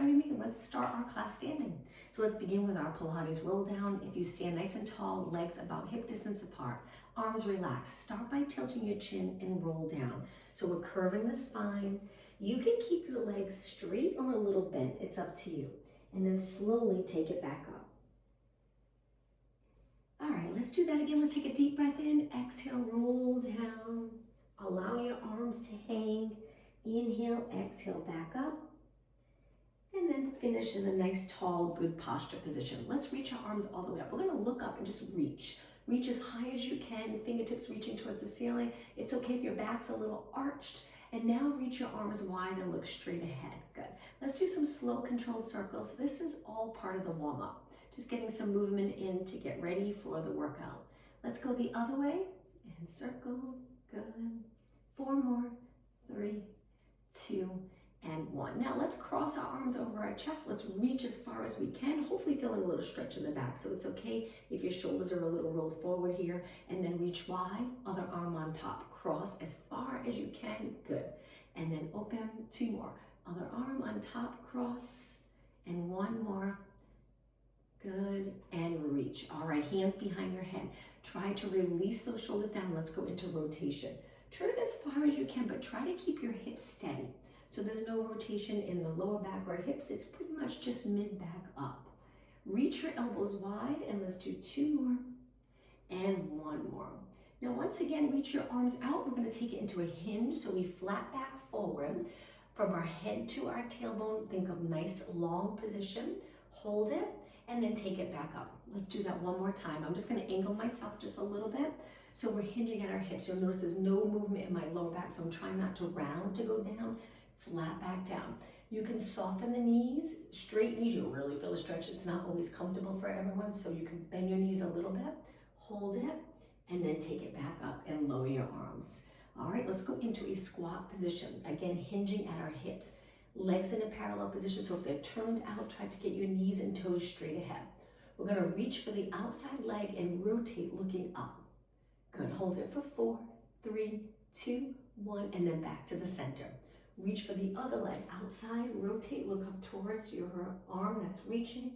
joining me. Let's start our class standing. So let's begin with our Pilates roll down. If you stand nice and tall, legs about hip distance apart, arms relaxed. Start by tilting your chin and roll down. So we're curving the spine. You can keep your legs straight or a little bent. It's up to you. And then slowly take it back up. All right, let's do that again. Let's take a deep breath in. Exhale, roll down. Allow your arms to hang. Inhale, exhale, back up. And then finish in a nice, tall, good posture position. Let's reach our arms all the way up. We're gonna look up and just reach. Reach as high as you can, fingertips reaching towards the ceiling. It's okay if your back's a little arched. And now reach your arms wide and look straight ahead. Good. Let's do some slow controlled circles. This is all part of the warm up. Just getting some movement in to get ready for the workout. Let's go the other way and circle. Good. 4 more. 3, 2, and 1. Now let's cross our arms over our chest. Let's reach as far as we can, hopefully feeling a little stretch in the back. So it's okay if your shoulders are a little rolled forward here, and then reach wide, other arm on top. Cross as far as you can, good. And then open, 2 more. Other arm on top, cross, and 1 more. Good, and reach. All right, hands behind your head. Try to release those shoulders down. Let's go into rotation. Turn it as far as you can, but try to keep your hips steady. So there's no rotation in the lower back or hips. It's pretty much just mid-back up. Reach your elbows wide, and let's do 2 more and 1 more. Now, once again, reach your arms out. We're gonna take it into a hinge. So we flat back forward from our head to our tailbone. Think of nice long position. Hold it, and then take it back up. Let's do that one more time. I'm just gonna angle myself just a little bit. So we're hinging at our hips. You'll notice there's no movement in my lower back, so I'm trying not to round to go down. Flat back down. You can soften the knees. Straight knees, you'll really feel a stretch. It's not always comfortable for everyone, so you can bend your knees a little bit, hold it, and then take it back up and lower your arms. All right, let's go into a squat position. Again, hinging at our hips. Legs in a parallel position, so if they're turned out, try to get your knees and toes straight ahead. We're gonna reach for the outside leg and rotate looking up. Good, hold it for 4, 3, 2, 1, and then back to the center. Reach for the other leg outside, rotate, look up towards your arm that's reaching,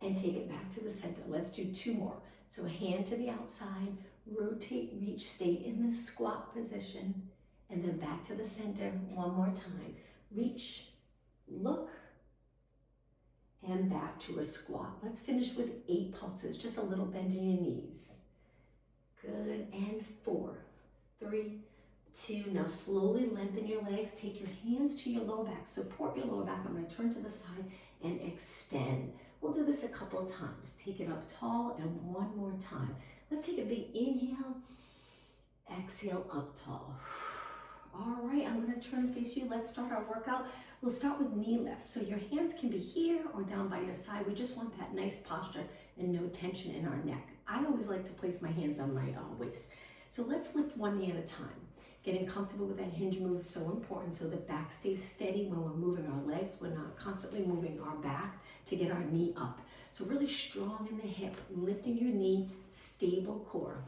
and take it back to the center. Let's do 2 more. So hand to the outside, rotate, reach, stay in this squat position, and then back to the center 1 more time. Reach, look, and back to a squat. Let's finish with 8 pulses, just a little bend in your knees. Good, and 4, 3, 2, now slowly lengthen your legs, take your hands to your lower back, support your lower back. I'm gonna turn to the side and extend. We'll do this a couple of times. Take it up tall and 1 more time. Let's take a big inhale, exhale up tall. All right, I'm gonna turn and face you. Let's start our workout. We'll start with knee lifts. So your hands can be here or down by your side. We just want that nice posture and no tension in our neck. I always like to place my hands on my waist. So let's lift 1 knee at a time. Getting comfortable with that hinge move is so important so the back stays steady when we're moving our legs. We're not constantly moving our back to get our knee up. So really strong in the hip, lifting your knee, stable core.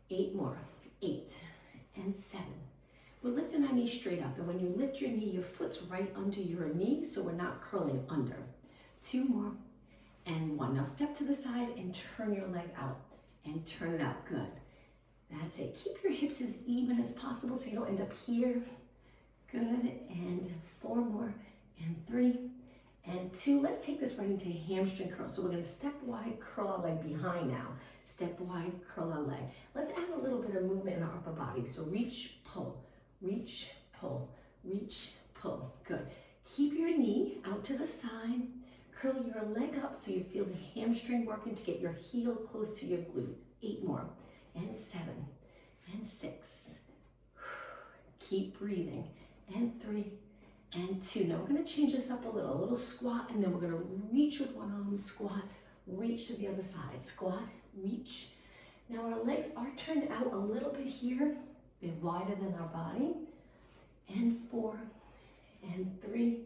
8 more, 8 and 7. We're lifting our knee straight up, and when you lift your knee, your foot's right under your knee, so we're not curling under. 2 more and 1. Now step to the side and turn your leg out and turn it out, good. That's it. Keep your hips as even as possible so you don't end up here. Good, and 4 more, and 3, and 2. Let's take this right into hamstring curl. So we're gonna step wide, curl our leg behind now. Step wide, curl our leg. Let's add a little bit of movement in our upper body. So reach, pull, reach, pull, reach, pull. Good. Keep your knee out to the side. Curl your leg up so you feel the hamstring working to get your heel close to your glute. 8 more. And 7, and 6. Keep breathing. And 3, and 2. Now we're gonna change this up a little squat, and then we're gonna reach with one arm, squat, reach to the other side, squat, reach. Now our legs are turned out a little bit here. They're wider than our body. And 4, and 3,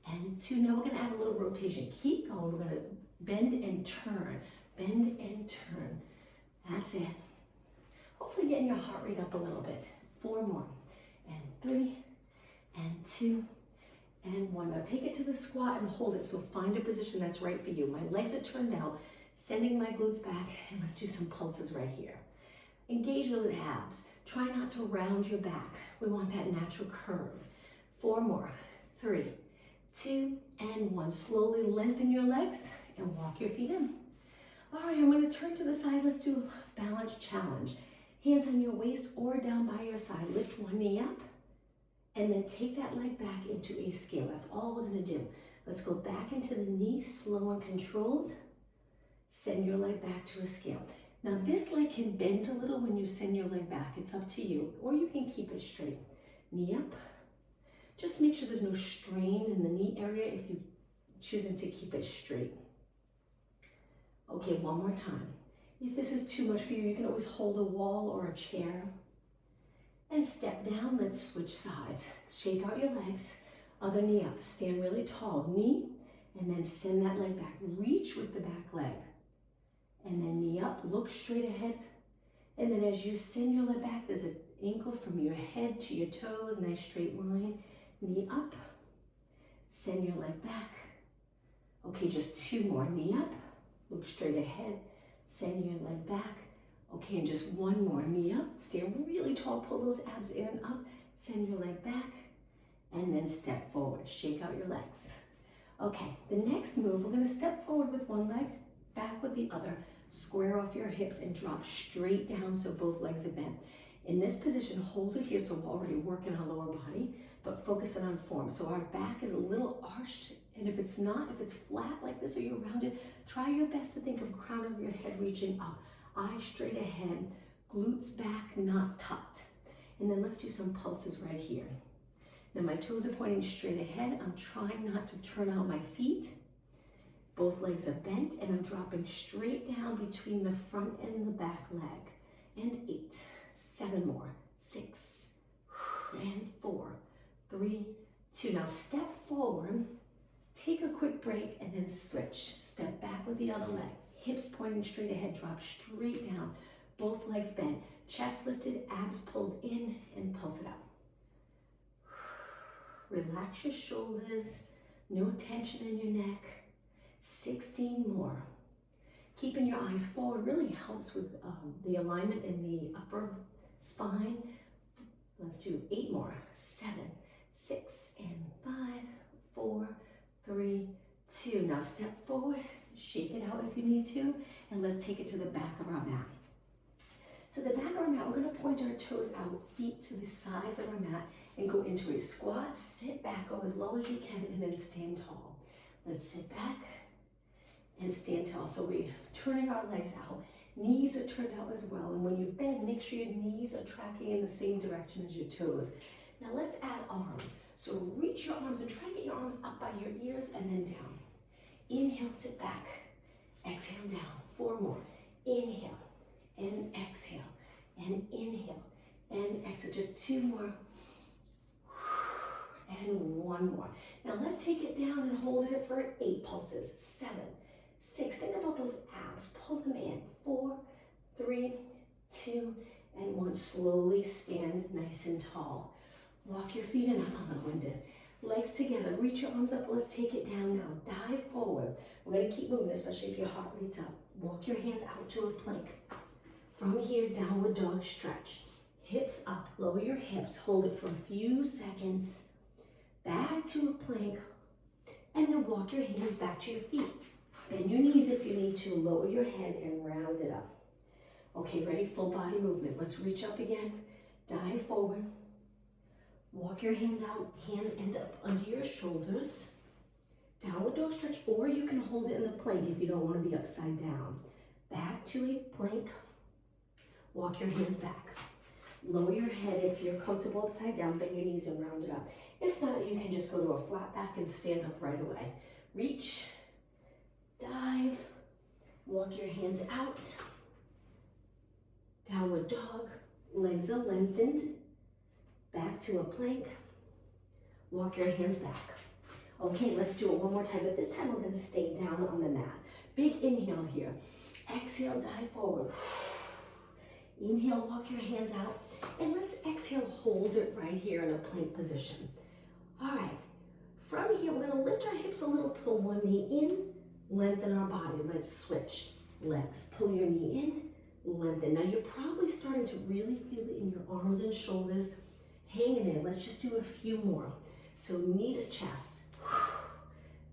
and 2. Now we're gonna add a little rotation. Keep going, we're gonna bend and turn, bend and turn. That's it. Hopefully getting your heart rate up a little bit. 4 more, and 3, and 2, and 1. Now take it to the squat and hold it. So find a position that's right for you. My legs are turned out, sending my glutes back, and let's do some pulses right here. Engage those abs. Try not to round your back. We want that natural curve. 4 more. 3, 2, and 1. Slowly lengthen your legs and walk your feet in. All right, I'm going to turn to the side. Let's do a balance challenge. Hands on your waist or down by your side. Lift one knee up and then take that leg back into a scale. That's all we're going to do. Let's go back into the knee, slow and controlled. Send your leg back to a scale. Now this leg can bend a little when you send your leg back. It's up to you, or you can keep it straight. Knee up. Just make sure there's no strain in the knee area if you're choosing to keep it straight. Okay, one more time. If this is too much for you, you can always hold a wall or a chair. And step down, let's switch sides. Shake out your legs, other knee up. Stand really tall, knee, and then send that leg back. Reach with the back leg. And then knee up, look straight ahead. And then as you send your leg back, there's an ankle from your head to your toes, nice straight line. Knee up, send your leg back. Okay, just 2 more. Knee up, look straight ahead, send your leg back. Okay, and just 1 more. Knee up, stand really tall, pull those abs in and up, send your leg back, and then step forward. Shake out your legs. Okay, the next move, we're gonna step forward with one leg, back with the other. Square off your hips and drop straight down so both legs are bent. In this position, hold it here, so we're already working our lower body, but focusing on form. So our back is a little arched, and if it's not, if it's flat like this or you're rounded, try your best to think of crown of your head reaching up. Eyes straight ahead, glutes back, not tucked. And then let's do some pulses right here. Now my toes are pointing straight ahead. I'm trying not to turn out my feet. Both legs are bent, and I'm dropping straight down between the front and the back leg. And 8, 7 more, 6, and 4, 3, 2. Now step forward, take a quick break, and then switch. Step back with the other leg. Hips pointing straight ahead, drop straight down. Both legs bent, chest lifted, abs pulled in, and pulse it out. Relax your shoulders, no tension in your neck. 16 more. Keeping your eyes forward really helps with the alignment in the upper spine. Let's do 8 more. 7, 6, and 5, 4, 3, 2. Now step forward, shake it out if you need to, and let's take it to the back of our mat. So the back of our mat, we're going to point our toes out, feet to the sides of our mat, and go into a squat. Sit back, go as low as you can, and then stand tall. Let's sit back and stand tall. So we're turning our legs out. Knees are turned out as well. And when you bend, make sure your knees are tracking in the same direction as your toes. Now let's add arms. So reach your arms and try to get your arms up by your ears and then down. Inhale, sit back. Exhale, down. 4 more. Inhale and exhale and inhale and exhale. Just 2 more. And 1 more. Now let's take it down and hold it for 8 pulses. 7, 6. Think about those abs. Pull them in. 4, 3, 2, and 1. Slowly stand nice and tall. Walk your feet in. I'm a little winded. Legs together. Reach your arms up. Let's take it down now. Dive forward. We're going to keep moving, especially if your heart rate's up. Walk your hands out to a plank. From here, downward dog stretch. Hips up. Lower your hips. Hold it for a few seconds. Back to a plank, and then walk your hands back to your feet. Bend your knees if you need to. Lower your head and round it up. Okay, ready? Full body movement. Let's reach up again. Dive forward. Walk your hands out. Hands end up under your shoulders. Downward dog stretch, or you can hold it in the plank if you don't want to be upside down. Back to a plank. Walk your hands back. Lower your head if you're comfortable upside down. Bend your knees and round it up. If not, you can just go to a flat back and stand up right away. Reach, dive, walk your hands out. Downward dog, legs are lengthened. Back to a plank. Walk your hands back. Okay, let's do it one more time, but this time we're going to stay down on the mat. Big inhale here. Exhale, dive forward. Inhale, walk your hands out. And let's exhale, hold it right here in a plank position. All right, From here, we're gonna lift our hips a little, pull one knee in, lengthen our body. Let's switch legs. Pull your knee in, lengthen. Now you're probably starting to really feel it in your arms and shoulders. Hang in there. Let's just do a few more. So knee to chest,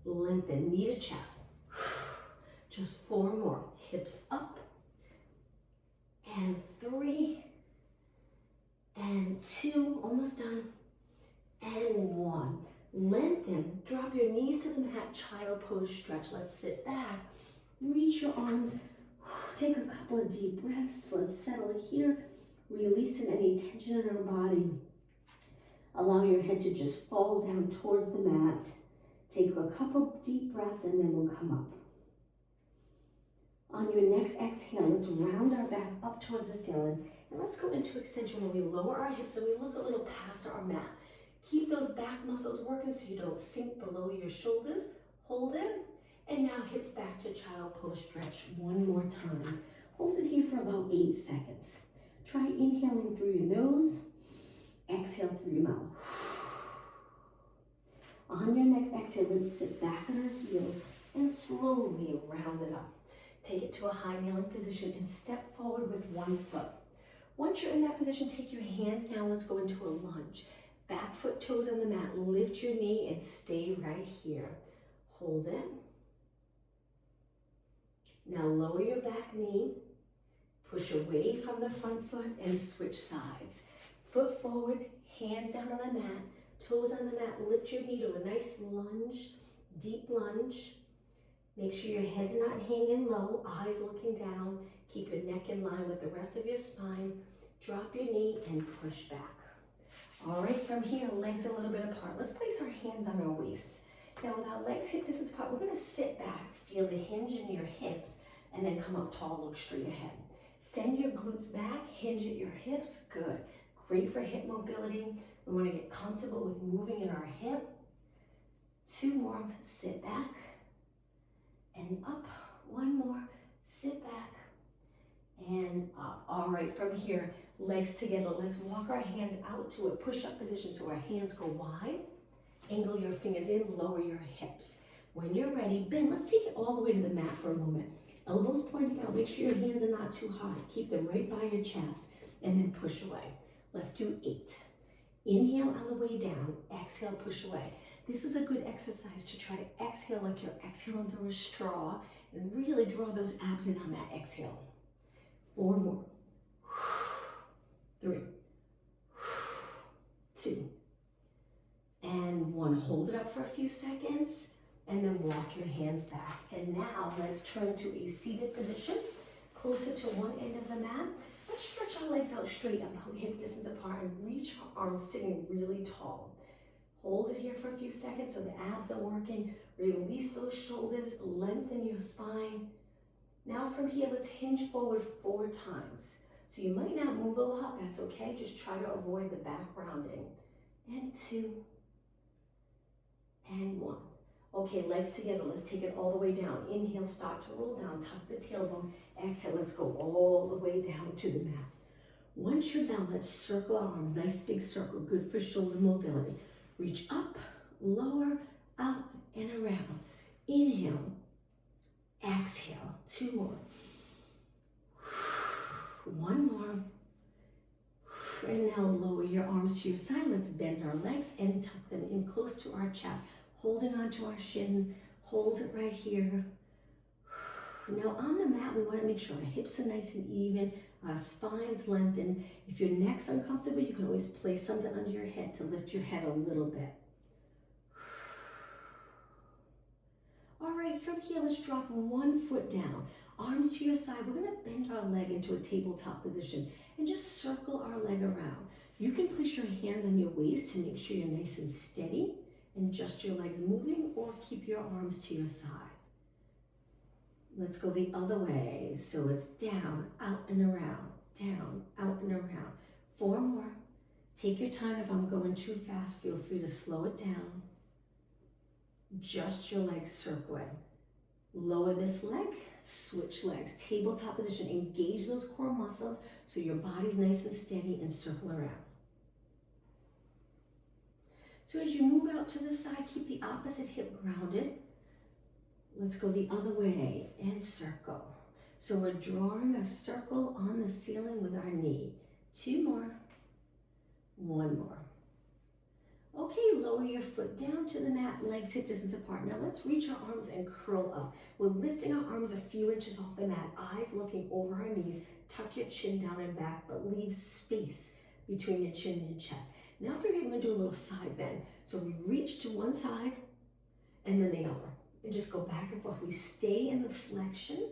lengthen, knee to chest. Just 4 more. Hips up, and 3, and 2, almost done, and 1. Lengthen, drop your knees to the mat, child pose stretch. Let's sit back, reach your arms, take a couple of deep breaths. Let's settle here, releasing any tension in our body. Allow your head to just fall down towards the mat. Take a couple deep breaths and then we'll come up. On your next exhale, let's round our back up towards the ceiling. And let's go into extension where we lower our hips and we look a little past our mat. Keep those back muscles working so you don't sink below your shoulders. Hold it. And now hips back to child pose stretch one more time. Hold it here for about 8 seconds. Try inhaling through your nose. Exhale through your mouth. On your next exhale, let's sit back on our heels and slowly round it up. Take it to a high kneeling position and step forward with one foot. Once you're in that position, take your hands down. Let's go into a lunge. Back foot, toes on the mat. Lift your knee and stay right here. Hold it. Now lower your back knee. Push away from the front foot and switch sides. Foot forward, hands down on the mat. Toes on the mat. Lift your knee to a nice lunge, deep lunge. Make sure your head's not hanging low, eyes looking down. Keep your neck in line with the rest of your spine. Drop your knee and push back. All right, from here, legs a little bit apart. Let's place our hands on our waist. Now with our legs hip distance apart, we're gonna sit back, feel the hinge in your hips, and then come up tall, look straight ahead. Send your glutes back, hinge at your hips, good. Great for hip mobility. We wanna get comfortable with moving in our hip. 2 more, sit back, and up. 1 more, sit back, and up. All right, from here, legs together. Let's walk our hands out to a push-up position so our hands go wide. Angle your fingers in, lower your hips. When you're ready, bend. Let's take it all the way to the mat for a moment. Elbows pointing out. Make sure your hands are not too high. Keep them right by your chest, and then push away. Let's do 8. Inhale on the way down. Exhale, push away. This is a good exercise to try to exhale like you're exhaling through a straw and really draw those abs in on that exhale. 4 more. 3, 2, and 1. Hold it up for a few seconds and then walk your hands back. And now let's turn to a seated position, closer to one end of the mat. Let's stretch our legs out straight, about hip distance apart, and reach our arms sitting really tall. Hold it here for a few seconds so the abs are working. Release those shoulders, lengthen your spine. Now from here, let's hinge forward 4 times. So you might not move a lot, that's okay. Just try to avoid the back rounding. And 2, and 1. Okay, legs together. Let's take it all the way down. Inhale, start to roll down, tuck the tailbone. Exhale, let's go all the way down to the mat. Once you're down, let's circle our arms. Nice big circle, good for shoulder mobility. Reach up, lower, out, and around. Inhale, exhale. 2 more. 1 more. And now lower your arms to your side. Let's bend our legs and tuck them in close to our chest. Holding onto our shin. Hold it right here. Now on the mat, we want to make sure our hips are nice and even, our spine's lengthened. If your neck's uncomfortable, you can always place something under your head to lift your head a little bit. All right, from here, let's drop 1 foot down. Arms to your side. We're going to bend our leg into a tabletop position and just circle our leg around. You can place your hands on your waist to make sure you're nice and steady and just your legs moving, or keep your arms to your side. Let's go the other way. So it's down, out, and around. Down, out, and around. 4 more. Take your time. If I'm going too fast, feel free to slow it down. Just your legs circling. Lower this leg, switch legs. Tabletop position. Engage those core muscles so your body's nice and steady, and circle around. So as you move out to the side, keep the opposite hip grounded. Let's go the other way and circle. So we're drawing a circle on the ceiling with our knee. 2 more, 1 more. Okay, lower your foot down to the mat, legs hip distance apart. Now let's reach our arms and curl up. We're lifting our arms a few inches off the mat, eyes looking over our knees. Tuck your chin down and back, but leave space between your chin and your chest. Now for me, we're gonna do a little side bend. So we reach to one side and then the other. And just go back and forth. We stay in the flexion.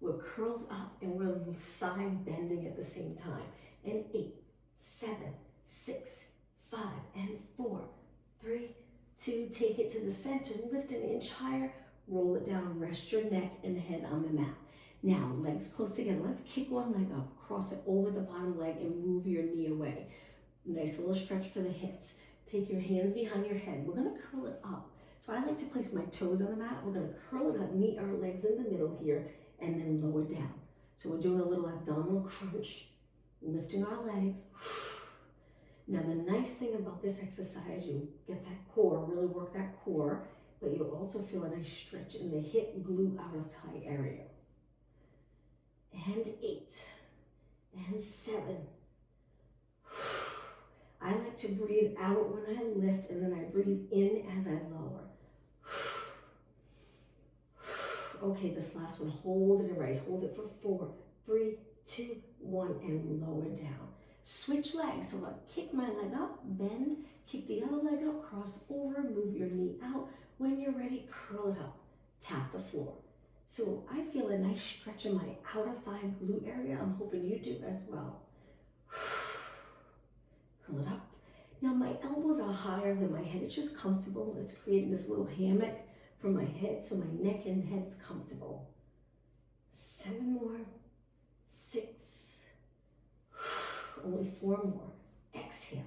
We're curled up and we're side bending at the same time. And 8, 7, 6, 5, and 4, 3, 2, take it to the center, lift an inch higher, roll it down, rest your neck and head on the mat. Now, legs close together. Let's kick one leg up, cross it over the bottom leg and move your knee away. Nice little stretch for the hips. Take your hands behind your head. We're gonna curl it up. So I like to place my toes on the mat. We're gonna curl it up, meet our legs in the middle here, and then lower down. So we're doing a little abdominal crunch, lifting our legs. Now the nice thing about this exercise, you get that core, really work that core, but you'll also feel a nice stretch in the hip, glute, outer thigh area. And 8, and 7. I like to breathe out when I lift, and then I breathe in as I lower. Okay, this last one, hold it right. Hold it for 4, 3, 2, 1, and lower down. Switch legs, so I'll kick my leg up, bend, kick the other leg up, cross over, move your knee out. When you're ready, curl it up, tap the floor. So I feel a nice stretch in my outer thigh glute area. I'm hoping you do as well. Curl it up. Now my elbows are higher than my head. It's just comfortable. It's creating this little hammock for my head, so my neck and head is comfortable. 7 more, 6, only 4 more. Exhale.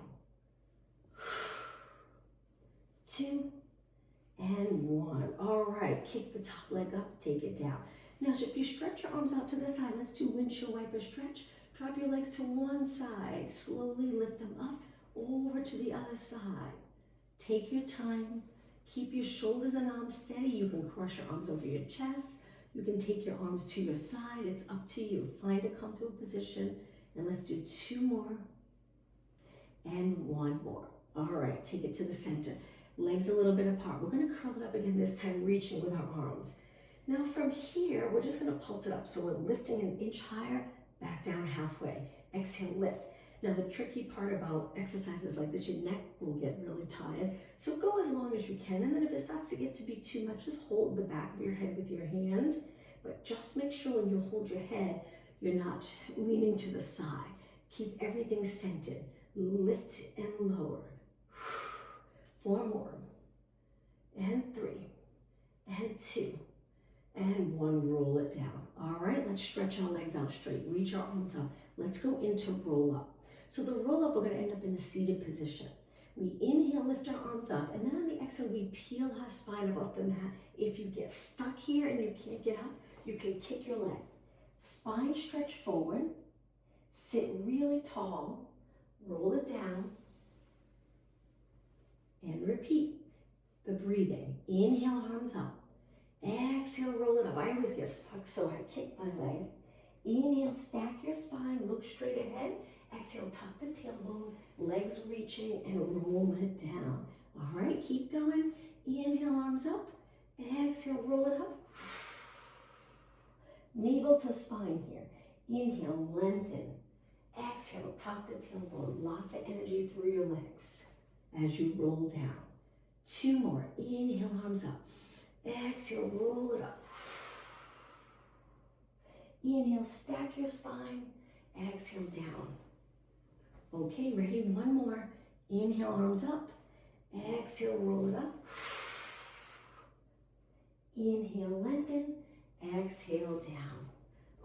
2, and 1. All right, kick the top leg up, take it down. Now, so if you stretch your arms out to the side, let's do windshield wiper stretch. Drop your legs to one side, slowly lift them up, over to the other side. Take your time. Keep your shoulders and arms steady. You can cross your arms over your chest. You can take your arms to your side. It's up to you. Find a comfortable position. And let's do 2 more and 1 more. All right, take it to the center. Legs a little bit apart. We're gonna curl it up again, this time reaching with our arms. Now from here, we're just gonna pulse it up. So we're lifting an inch higher, back down halfway. Exhale, lift. Now the tricky part about exercises like this, your neck will get really tired. So go as long as you can. And then if it starts to get to be too much, just hold the back of your head with your hand. But just make sure when you hold your head, you're not leaning to the side. Keep everything centered. Lift and lower. 4 more. And 3. And 2. And 1, roll it down. All right, let's stretch our legs out straight. Reach our arms up. Let's go into roll up. So the roll up, we're gonna end up in a seated position. We inhale, lift our arms up, and then on the exhale, we peel our spine above the mat. If you get stuck here and you can't get up, you can kick your leg. Spine stretch forward, sit really tall, roll it down, and repeat the breathing. Inhale, arms up. Exhale, roll it up. I always get stuck, so I kick my leg. Inhale, stack your spine, look straight ahead. Exhale, tuck the tailbone, legs reaching, and roll it down. All right, keep going. Inhale, arms up. Exhale, roll it up. Navel to spine here. Inhale, lengthen. Exhale, tuck the tailbone. Lots of energy through your legs as you roll down. 2 more. Inhale, arms up. Exhale, roll it up. Inhale, stack your spine. Exhale, down. Okay, ready? 1 more. Inhale, arms up. Exhale, roll it up. Inhale, lengthen. Exhale, down.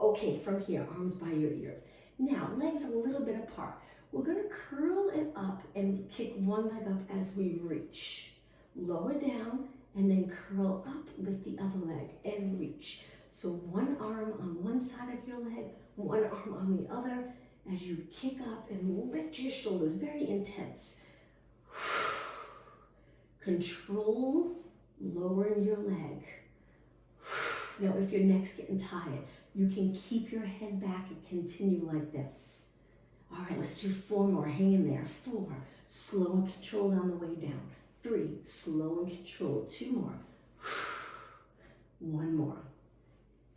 Okay, from here, arms by your ears. Now, legs a little bit apart. We're gonna curl it up and kick one leg up as we reach. Lower down and then curl up, lift the other leg and reach. So one arm on one side of your leg, one arm on the other as you kick up and lift your shoulders, very intense. Control lowering your leg. Now, if your neck's getting tired, you can keep your head back and continue like this. All right, let's do 4 more. Hang in there. 4, slow and controlled on the way down. 3, slow and controlled. 2 more. 1 more.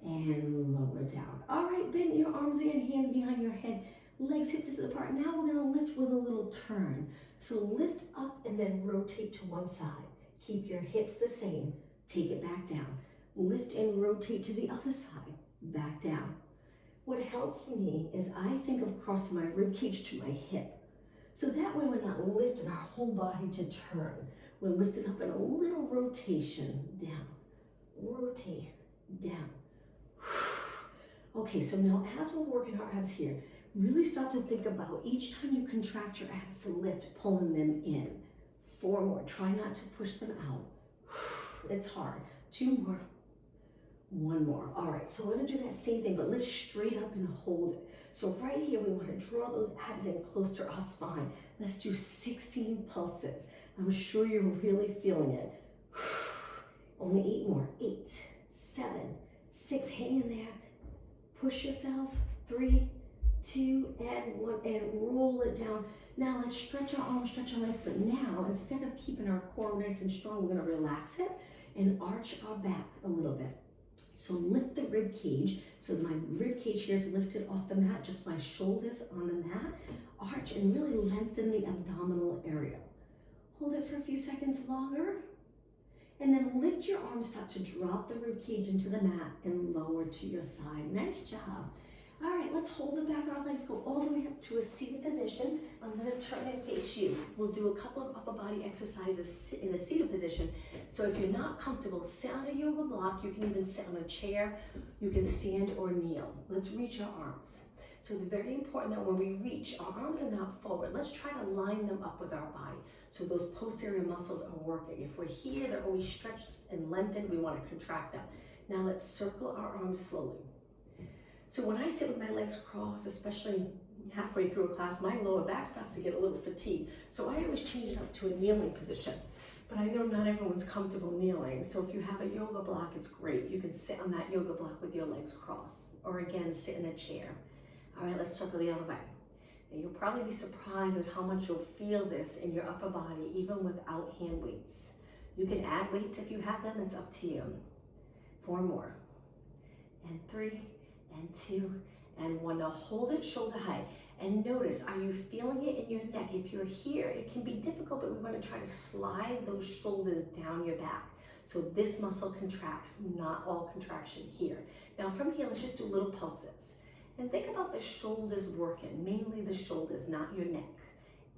And lower down. All right, bend your arms again, hands behind your head, legs hip distance apart. Now we're gonna lift with a little turn. So lift up and then rotate to one side. Keep your hips the same. Take it back down. Lift and rotate to the other side. Back down. What helps me is I think of crossing my rib cage to my hip. So that way we're not lifting our whole body to turn. We're lifting up in a little rotation. Down. Rotate. Down. Okay, so now as we're working our abs here, really start to think about each time you contract your abs to lift, pulling them in. 4 more. Try not to push them out. It's hard. 2 more. 1 more. All right, so we're gonna do that same thing, but lift straight up and hold it. So right here, we wanna draw those abs in close to our spine. Let's do 16 pulses. I'm sure you're really feeling it. Only 8 more. 8, 7, 6, hang in there. Push yourself. 3, 2, and 1, and roll it down. Now let's stretch our arms, stretch our legs, but now instead of keeping our core nice and strong, we're gonna relax it and arch our back a little bit. So lift the rib cage. So my rib cage here is lifted off the mat, just my shoulders on the mat. Arch and really lengthen the abdominal area. Hold it for a few seconds longer. And then lift your arms, start to drop the rib cage into the mat and lower to your side. Nice job. All right, let's hold the back of our legs, go all the way up to a seated position. I'm gonna turn and face you. We'll do a couple of upper body exercises in a seated position. So if you're not comfortable, sit on a yoga block. You can even sit on a chair. You can stand or kneel. Let's reach our arms. So it's very important that when we reach, our arms are not forward. Let's try to line them up with our body. So those posterior muscles are working. If we're here, they're always stretched and lengthened. We want to contract them. Now let's circle our arms slowly. So when I sit with my legs crossed, especially halfway through a class, my lower back starts to get a little fatigued. So I always change it up to a kneeling position. But I know not everyone's comfortable kneeling. So if you have a yoga block, it's great. You can sit on that yoga block with your legs crossed. Or again, sit in a chair. All right, let's circle the other way. And you'll probably be surprised at how much you'll feel this in your upper body, even without hand weights. You can add weights if you have them, it's up to you. 4 more. And 3, and 2, and 1. Now hold it shoulder height. And notice, are you feeling it in your neck? If you're here, it can be difficult, but we want to try to slide those shoulders down your back. So this muscle contracts, not all contraction here. Now from here, let's just do little pulses. And think about the shoulders working, mainly the shoulders, not your neck.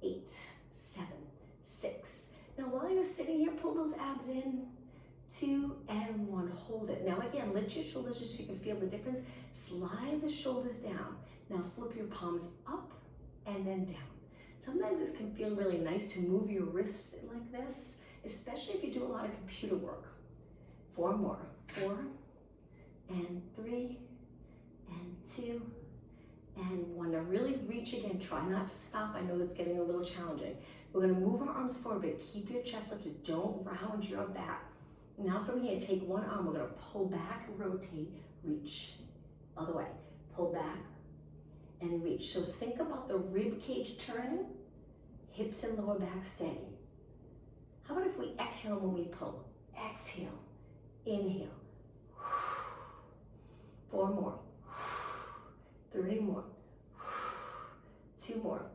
8, 7, 6. Now while you're sitting here, pull those abs in. 2 and 1, hold it. Now again, lift your shoulders just so you can feel the difference. Slide the shoulders down. Now flip your palms up and then down. Sometimes this can feel really nice to move your wrists like this, especially if you do a lot of computer work. 4 more. 4 and 3 and 2 and 1. Now really reach again. Try not to stop. I know it's getting a little challenging. We're going to move our arms forward, but keep your chest lifted. Don't round your back. Now from here, take one arm. We're going to pull back, rotate, reach. Other way. Pull back and reach. So think about the rib cage turning, hips and lower back steady. How about if we exhale when we pull? Exhale, inhale. 4 more. 3 more. 2 more.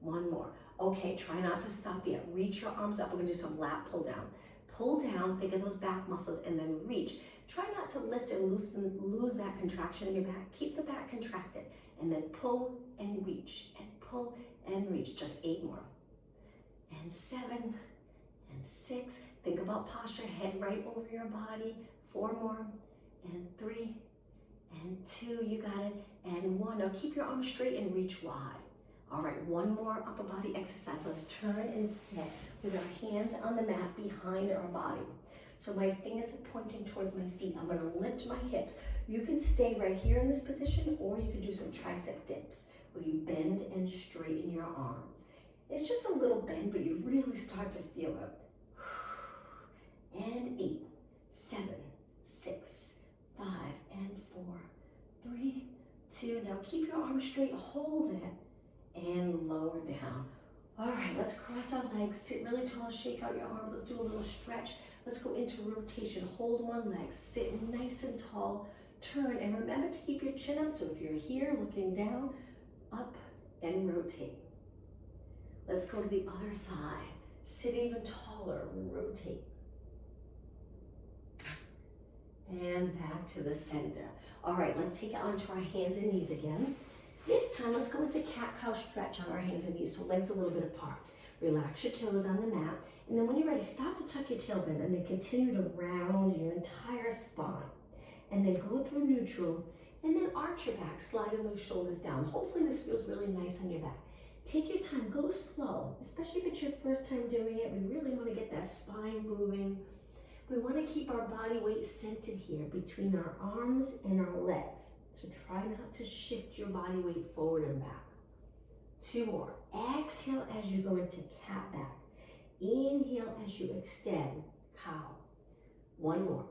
1 more. Okay, try not to stop yet. Reach your arms up. We're going to do some lat pull down. Pull down, think of those back muscles, and then reach. Try not to lift and lose that contraction in your back. Keep the back contracted, and then pull and reach, and pull and reach. Just 8 more. And 7, and 6. Think about posture, head right over your body. 4 more, and 3, and 2, you got it, and 1. Now keep your arms straight and reach wide. All right, 1 more upper body exercise. Let's turn and sit with our hands on the mat behind our body. So my fingers are pointing towards my feet. I'm gonna lift my hips. You can stay right here in this position, or you can do some tricep dips where you bend and straighten your arms. It's just a little bend, but you really start to feel it. And 8, 7, 6, 5, and 4, 3, 2. Now keep your arms straight, hold it, and lower down. All right, let's cross our legs, sit really tall, shake out your arms. Let's do a little stretch. Let's go into rotation. Hold one leg, sit nice and tall, turn, and remember to keep your chin up. So if you're here looking down, up and rotate. Let's go to the other side. Sit even taller, rotate. And back to the center. All right, let's take it onto our hands and knees again. This time, let's go into cat-cow stretch on our hands and knees, so legs a little bit apart. Relax your toes on the mat, and then when you're ready, start to tuck your tailbone, and then continue to round your entire spine. And then go through neutral, and then arch your back, sliding those shoulders down. Hopefully this feels really nice on your back. Take your time, go slow, especially if it's your first time doing it. We really want to get that spine moving. We want to keep our body weight centered here between our arms and our legs. So try not to shift your body weight forward and back. 2 more. Exhale as you go into cat back. Inhale as you extend, cow. 1 more.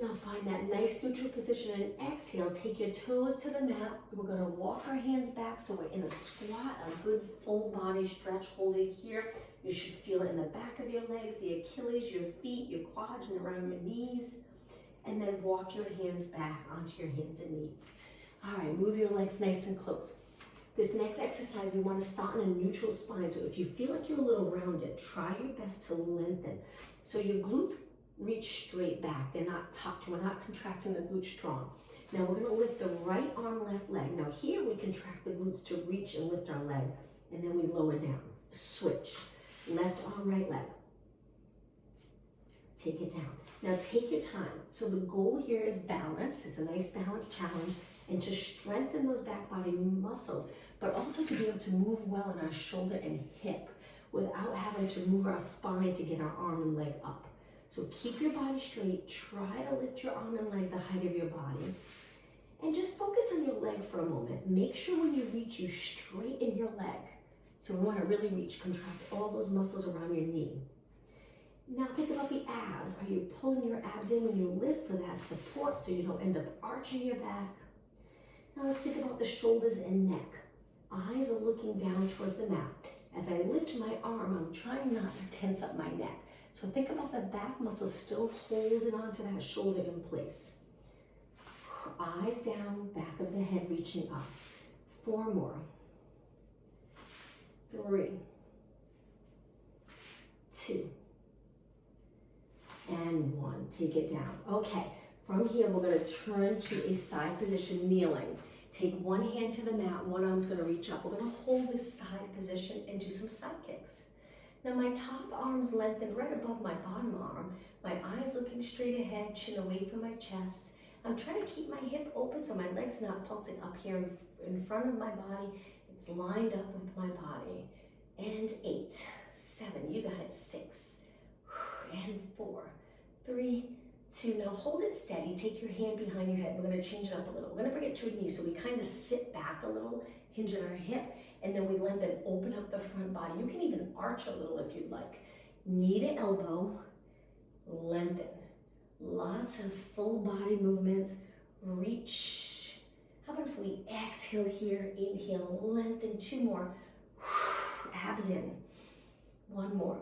Now find that nice neutral position and exhale. Take your toes to the mat. We're going to walk our hands back so we're in a squat, a good full body stretch. Hold it here. You should feel it in the back of your legs, the Achilles, your feet, your quads, and around your knees. And then walk your hands back onto your hands and knees. All right, move your legs nice and close. This next exercise, we want to start in a neutral spine. So if you feel like you're a little rounded, try your best to lengthen. So your glutes reach straight back. They're not tucked. We're not contracting the glutes strong. Now we're going to lift the right arm, left leg. Now here we contract the glutes to reach and lift our leg. And then we lower down. Switch. Left arm, right leg. Take it down. Now take your time. So the goal here is balance. It's a nice balance challenge. And to strengthen those back body muscles, but also to be able to move well in our shoulder and hip without having to move our spine to get our arm and leg up. So keep your body straight. Try to lift your arm and leg the height of your body. And just focus on your leg for a moment. Make sure when you reach, you straighten your leg. So we want to really reach, contract all those muscles around your knee. Now think about the abs. Are you pulling your abs in when you lift for that support so you don't end up arching your back? Now let's think about the shoulders and neck. Eyes are looking down towards the mat. As I lift my arm, I'm trying not to tense up my neck. So think about the back muscles still holding onto that shoulder in place. Eyes down, back of the head reaching up. 4 more. 3, 2, and 1. Take it down. Okay, from here we're going to turn to a side position, kneeling. Take one hand to the mat, one arm's going to reach up. We're going to hold this side position and do some side kicks. Now my top arm's lengthened right above my bottom arm. My eyes looking straight ahead, chin away from my chest. I'm trying to keep my hip open so my leg's not pulsing up here in front of my body. It's lined up with my body. And 8, 7, you got it, 6, and 4, 3, 2. Now hold it steady. Take your hand behind your head. We're going to change it up a little. We're going to bring it to a knee. So we kind of sit back a little, hinge at our hip, and then we lengthen, open up the front body. You can even arch a little if you'd like. Knee to elbow, lengthen. Lots of full body movements. Reach. How about if we exhale here, inhale, lengthen. 2 more. Abs in. 1 more.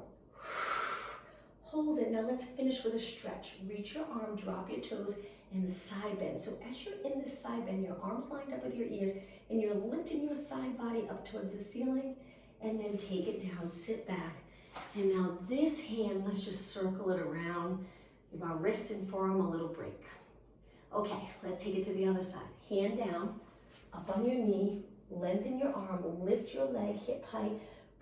Hold it. Now let's finish with a stretch. Reach your arm, drop your toes, and side bend. So as you're in this side bend, your arms lined up with your ears, and you're lifting your side body up towards the ceiling, and then take it down, sit back. And now this hand, let's just circle it around. Give our wrist and forearm a little break. Okay, let's take it to the other side. Hand down, up on your knee, lengthen your arm, lift your leg hip height,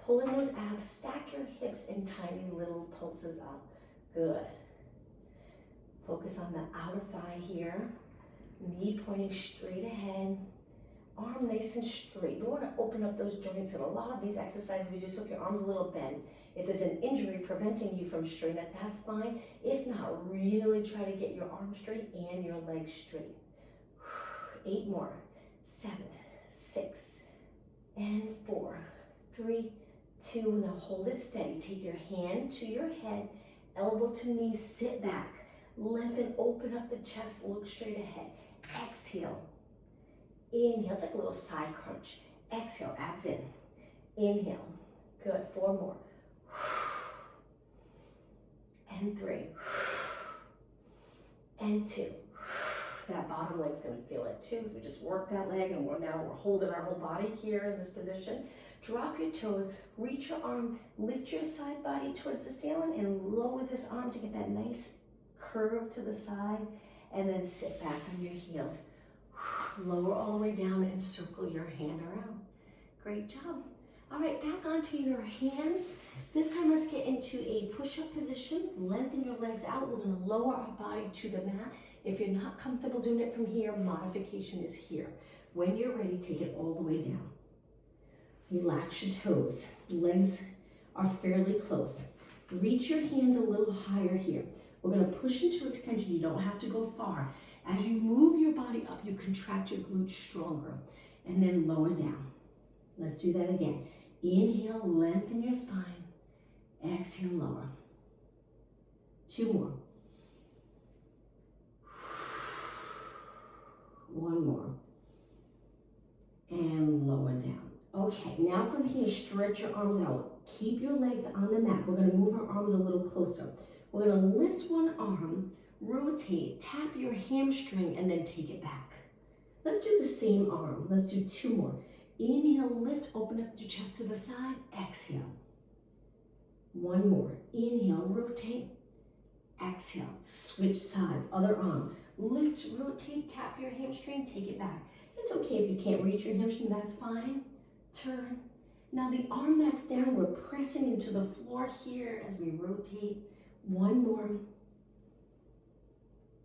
pull in those abs, stack your hips in tiny little pulses up. Good. Focus on the outer thigh here. Knee pointing straight ahead. Arm nice and straight. You want to open up those joints in a lot of these exercises we do, so if your arm's a little bent, if there's an injury preventing you from straightening it, that's fine. If not, really try to get your arm straight and your legs straight. 8 more. 7, 6, and 4, 3, 2. Now hold it steady. Take your hand to your head, elbow to knee, sit back. Lengthen, open up the chest, look straight ahead. Exhale. Inhale, it's like a little side crunch. Exhale, abs in. Inhale. Good, 4 more. And 3. And 2. That bottom leg's gonna feel it too, because we just worked that leg and we're holding our whole body here in this position. Drop your toes, reach your arm, lift your side body towards the ceiling and lower this arm to get that nice curve to the side, and then sit back on your heels. Lower all the way down and circle your hand around. Great job. All right, back onto your hands. This time let's get into a push-up position. Lengthen your legs out. We're gonna lower our body to the mat. If you're not comfortable doing it from here, modification is here. When you're ready, take it all the way down. Relax your toes. Legs are fairly close. Reach your hands a little higher here. We're gonna push into extension. You don't have to go far. As you move your body up, you contract your glutes stronger, and then lower down. Let's do that again. Inhale, lengthen your spine. Exhale, lower. 2 more. 1 more. And lower down. Okay, now from here, stretch your arms out. Keep your legs on the mat. We're gonna move our arms a little closer. We're gonna lift one arm, rotate, tap your hamstring, and then take it back. Let's do the same arm. Let's do 2 more. Inhale, lift, open up your chest to the side, exhale. 1 more. Inhale, rotate, exhale. Switch sides, other arm. Lift, rotate, tap your hamstring, take it back. It's okay if you can't reach your hamstring, that's fine. Turn. Now the arm that's down, we're pressing into the floor here as we rotate. 1 more.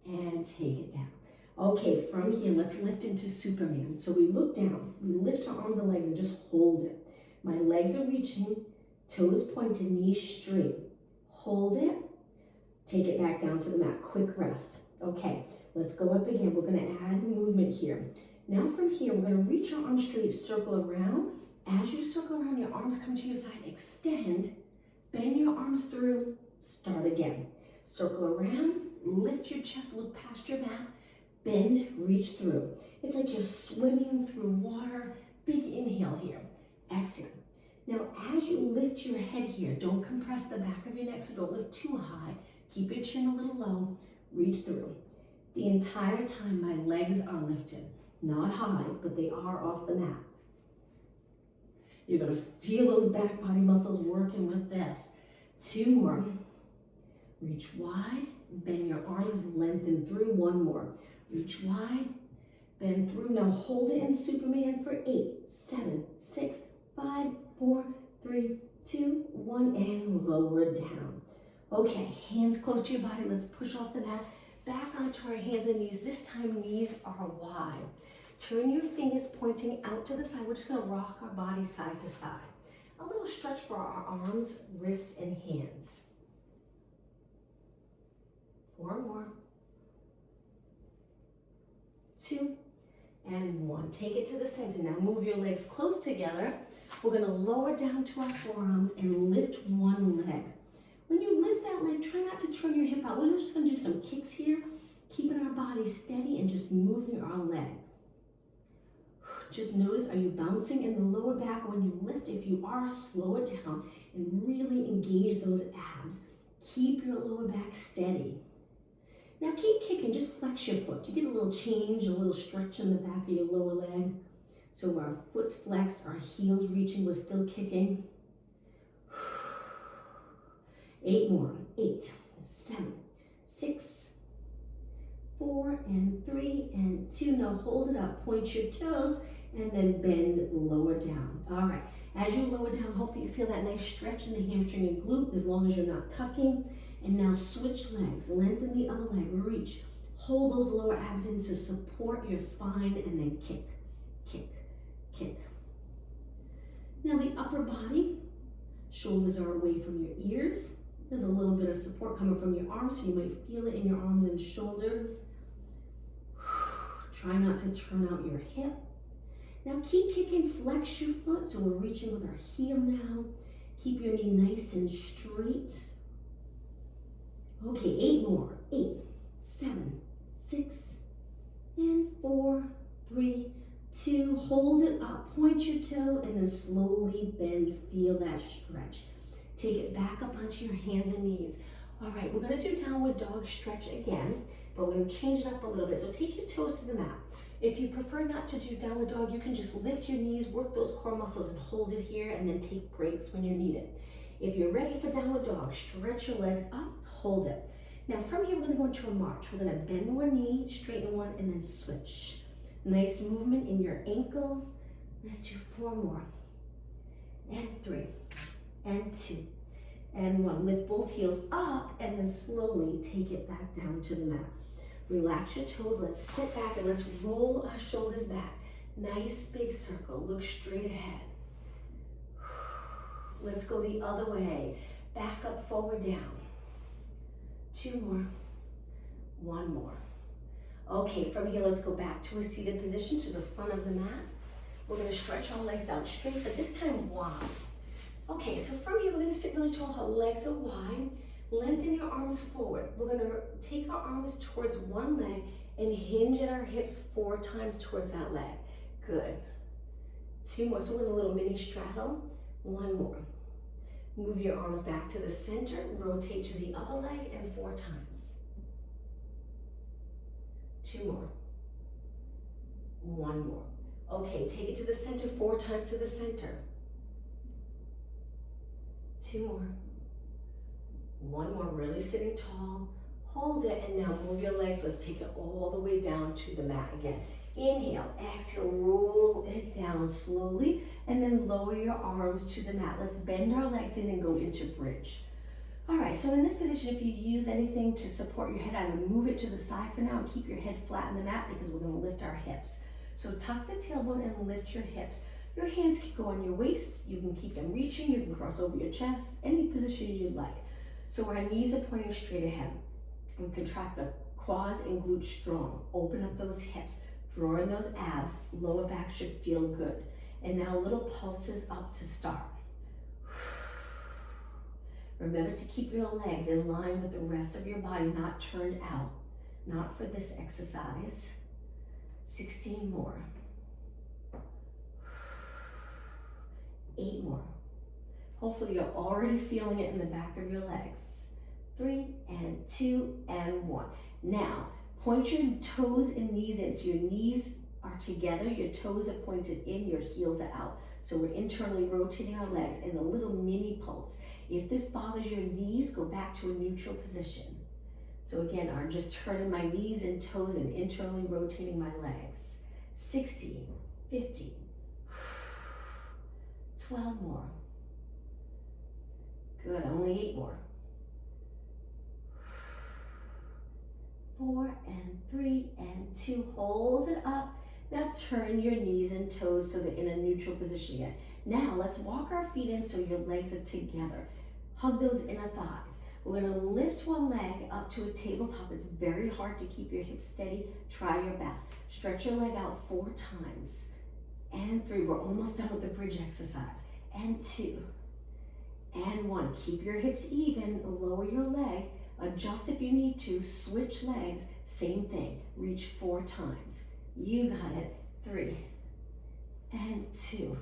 And take it down. Okay, from here, let's lift into Superman. So we look down, we lift our arms and legs and just hold it. My legs are reaching, toes pointed, knees straight. Hold it, take it back down to the mat, quick rest. Okay, let's go up again. We're gonna add movement here. Now from here, we're gonna reach our arms straight, circle around. As you circle around, your arms come to your side, extend, bend your arms through, start again. Circle around, lift your chest, look past your mat, bend, reach through. It's like you're swimming through water. Big inhale here. Exhale. Now, as you lift your head here, don't compress the back of your neck, so don't lift too high. Keep your chin a little low. Reach through. The entire time, my legs are lifted. Not high, but they are off the mat. You're going to feel those back body muscles working with this. 2 more. Reach wide. Bend your arms, lengthen through. 1 more. Reach wide, bend through. Now hold it in Superman for 8, 7, 6, 5, 4, 3, 2, 1, and lower down. Okay, hands close to your body. Let's push off the mat, back onto our hands and knees. This time, knees are wide. Turn your fingers pointing out to the side. We're just gonna rock our body side to side. A little stretch for our arms, wrists, and hands. 4 more. 2, and 1. Take it to the center. Now move your legs close together. We're gonna lower down to our forearms and lift one leg. When you lift that leg, try not to turn your hip out. We're just gonna do some kicks here, keeping our body steady and just moving our leg. Just notice, are you bouncing in the lower back when you lift? If you are, slow it down and really engage those abs. Keep your lower back steady. Now keep kicking, just flex your foot. You get a little change, a little stretch in the back of your lower leg. So our foot's flexed, our heels reaching, we're still kicking. 8 more. 8, 7, 6, 4, and 3, and 2. Now hold it up, point your toes, and then bend lower down. All right, as you lower down, hopefully you feel that nice stretch in the hamstring and glute, as long as you're not tucking. And now switch legs, lengthen the other leg, reach. Hold those lower abs in to support your spine, and then kick, kick, kick. Now the upper body, shoulders are away from your ears. There's a little bit of support coming from your arms, so you might feel it in your arms and shoulders. Try not to turn out your hip. Now keep kicking, flex your foot, so we're reaching with our heel now. Keep your knee nice and straight. Okay, 8 more. 8, 7, 6, and 4, 3, 2. Hold it up, point your toe, and then slowly bend. Feel that stretch. Take it back up onto your hands and knees. All right, we're gonna do downward dog stretch again, but we're gonna change it up a little bit. So take your toes to the mat. If you prefer not to do downward dog, you can just lift your knees, work those core muscles and hold it here, and then take breaks when you need it. If you're ready for downward dog, stretch your legs up, hold it. Now from here, we're gonna go into a march. We're gonna bend one knee, straighten one, and then switch. Nice movement in your ankles. Let's do 4 more. And 3, and 2, and 1. Lift both heels up, and then slowly take it back down to the mat. Relax your toes, let's sit back and let's roll our shoulders back. Nice big circle, look straight ahead. Let's go the other way. Back up, forward, down. 2 more, 1 more. Okay, from here, let's go back to a seated position to the front of the mat. We're gonna stretch our legs out straight, but this time wide. Okay, so from here, we're gonna sit really tall, our legs are wide. Lengthen your arms forward. We're gonna take our arms towards one leg and hinge at our hips 4 times towards that leg. Good. 2 more, so we're in a little mini straddle. 1 more. Move your arms back to the center, rotate to the other leg, and 4 times. 2 more. 1 more. Okay, take it to the center 4 times to the center. 2 more. 1 more, really sitting tall. Hold it, and now move your legs. Let's take it all the way down to the mat again. Inhale, exhale, roll it down slowly, and then lower your arms to the mat. Let's bend our legs in and go into bridge. All right, so in this position, if you use anything to support your head, I would move it to the side for now and keep your head flat in the mat because we're gonna lift our hips. So tuck the tailbone and lift your hips. Your hands can go on your waist. You can keep them reaching. You can cross over your chest, any position you'd like. So our knees are pointing straight ahead. We contract the quads and glutes strong. Open up those hips. Draw in those abs. Lower back should feel good. And now little pulses up to start. Remember to keep your legs in line with the rest of your body, not turned out. Not for this exercise. 16 more. 8 more. Hopefully you're already feeling it in the back of your legs. 3 and 2 and 1. Now, point your toes and knees in. So your knees are together, your toes are pointed in, your heels are out. So we're internally rotating our legs in a little mini pulse. If this bothers your knees, go back to a neutral position. So again, I'm just turning my knees and toes and internally rotating my legs. 16, 15, 12 more. Good, only 8 more. 4 and 3 and 2, hold it up. Now turn your knees and toes so they're in a neutral position again. Now let's walk our feet in so your legs are together. Hug those inner thighs. We're gonna lift one leg up to a tabletop. It's very hard to keep your hips steady. Try your best. Stretch your leg out 4 times. And 3, we're almost done with the bridge exercise. And 2, and 1. Keep your hips even, lower your leg. Adjust if you need to, switch legs, same thing. Reach 4 times. You got it. 3, and 2,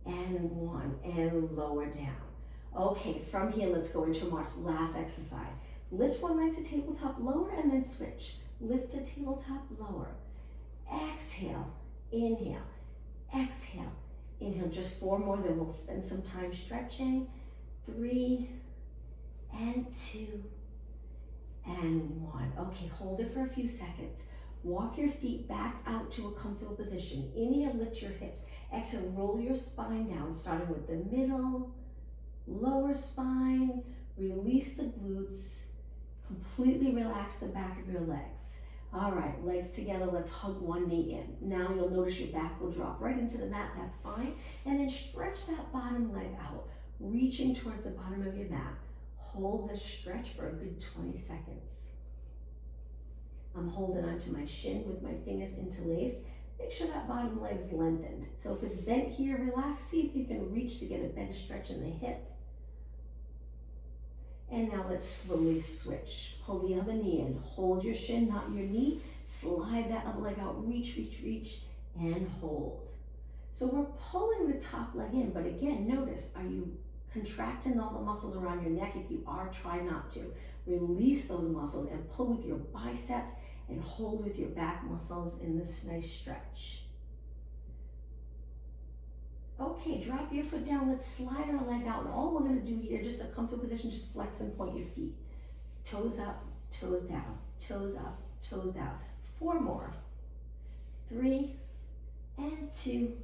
and 1, and lower down. Okay, from here, let's go into a march. Last exercise. Lift one leg to tabletop, lower, and then switch. Lift to tabletop, lower. Exhale, inhale, exhale, inhale. Just 4 more, then we'll spend some time stretching. 3, and 2, and 1. Okay, hold it for a few seconds. Walk your feet back out to a comfortable position. Inhale, lift your hips. Exhale, roll your spine down, starting with the middle, lower spine. Release the glutes. Completely relax the back of your legs. All right, legs together. Let's hug one knee in. Now you'll notice your back will drop right into the mat. That's fine. And then stretch that bottom leg out, reaching towards the bottom of your mat. Hold this stretch for a good 20 seconds. I'm holding onto my shin with my fingers interlaced. make sure that bottom leg's lengthened. So if it's bent here, relax. See if you can reach to get a better stretch in the hip. And now let's slowly switch. Pull the other knee in. Hold your shin, not your knee. Slide that other leg out. Reach, reach, reach, and hold. So we're pulling the top leg in, but again, notice, are you contracting all the muscles around your neck? If you are, try not to. Release those muscles and pull with your biceps and hold with your back muscles in this nice stretch. Okay, drop your foot down. Let's slide our leg out. And all we're going to do here, just a comfortable position, just flex and point your feet. Toes up, toes down, toes up, toes down. 4 more. 3 and 2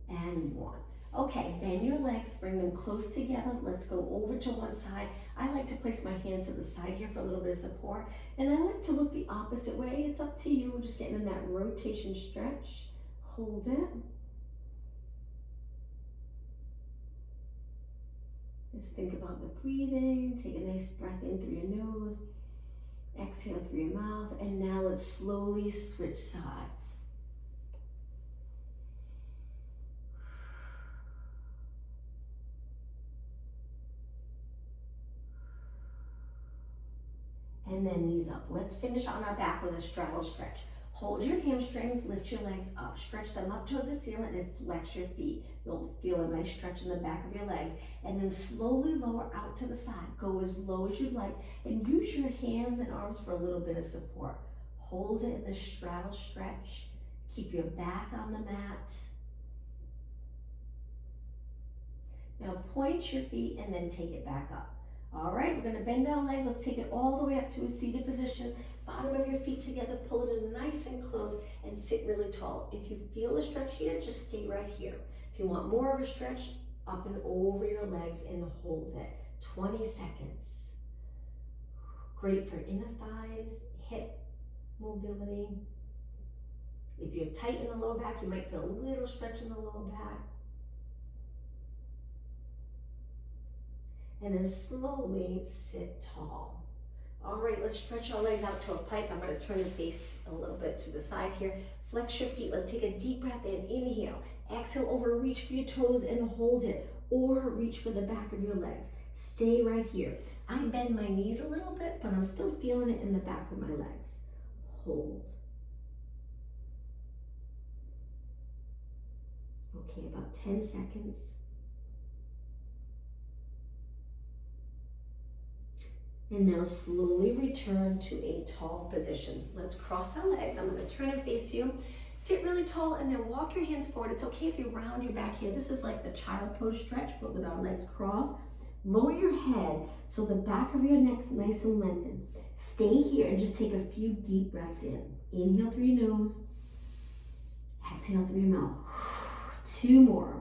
and 1. Okay, bend your legs, bring them close together. Let's go over to one side. I like to place my hands to the side here for a little bit of support. And I like to look the opposite way. It's up to you. We're just getting in that rotation stretch. Hold it. Just think about the breathing. Take a nice breath in through your nose. Exhale through your mouth. And now let's slowly switch sides. And then knees up. Let's finish on our back with a straddle stretch. Hold your hamstrings, lift your legs up, stretch them up towards the ceiling and flex your feet. You'll feel a nice stretch in the back of your legs. And then slowly lower out to the side. Go as low as you'd like and use your hands and arms for a little bit of support. Hold it in the straddle stretch. Keep your back on the mat. Now point your feet and then take it back up. All right, we're gonna bend our legs. Let's take it all the way up to a seated position. Bottom of your feet together, pull it in nice and close and sit really tall. If you feel a stretch here, just stay right here. If you want more of a stretch, up and over your legs and hold it. 20 seconds. Great for inner thighs, hip mobility. If you're tight in the lower back, you might feel a little stretch in the lower back. And then slowly sit tall. All right, let's stretch our legs out to a pike. I'm gonna turn the face a little bit to the side here. Flex your feet. Let's take a deep breath in. Inhale. Exhale over, reach for your toes and hold it. Or reach for the back of your legs. Stay right here. I bend my knees a little bit, but I'm still feeling it in the back of my legs. Hold. Okay, about 10 seconds. And now slowly return to a tall position. Let's cross our legs. I'm gonna turn and face you. Sit really tall and then walk your hands forward. It's okay if you round your back here. This is like the child pose stretch, but with our legs crossed. Lower your head so the back of your neck's nice and lengthened. Stay here and just take a few deep breaths in. Inhale through your nose. Exhale through your mouth. 2 more.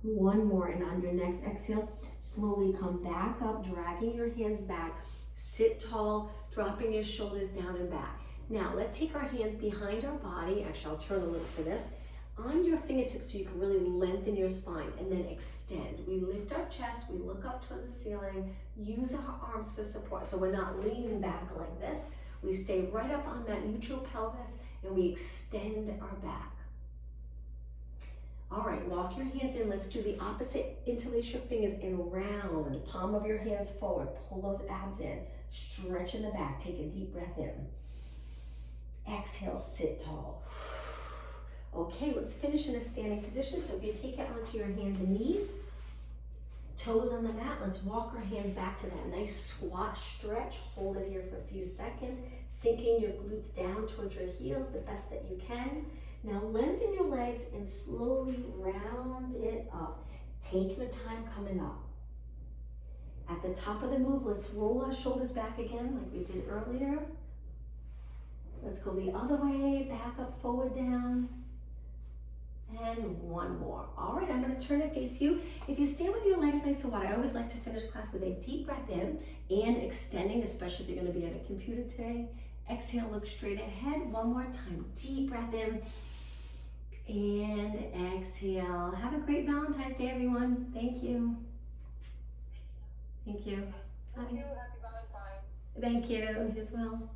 1 more, and on your next exhale, slowly come back up, dragging your hands back. Sit tall, dropping your shoulders down and back. Now, let's take our hands behind our body. Actually, I'll turn a little for this. On your fingertips so you can really lengthen your spine and then extend. We lift our chest, we look up towards the ceiling, use our arms for support. So we're not leaning back like this. We stay right up on that neutral pelvis and we extend our back. All right, walk your hands in. Let's do the opposite. Interlace your fingers and round. Palm of your hands forward. Pull those abs in. Stretch in the back. Take a deep breath in. Exhale, sit tall. Okay, let's finish in a standing position. So if you take it onto your hands and knees, toes on the mat, let's walk our hands back to that nice squat stretch. Hold it here for a few seconds. Sinking your glutes down towards your heels the best that you can. Now lengthen your legs and slowly round it up. Take your time coming up. At the top of the move, let's roll our shoulders back again like we did earlier. Let's go the other way, back up, forward, down. And 1 more. All right, I'm gonna turn and face you. If you stand with your legs nice and wide, I always like to finish class with a deep breath in and extending, especially if you're gonna be at a computer today. Exhale, look straight ahead. 1 more time, deep breath in. And exhale. Have a great Valentine's Day, everyone. Thank you. Thank you. Thank you. Happy Valentine. Thank you as well.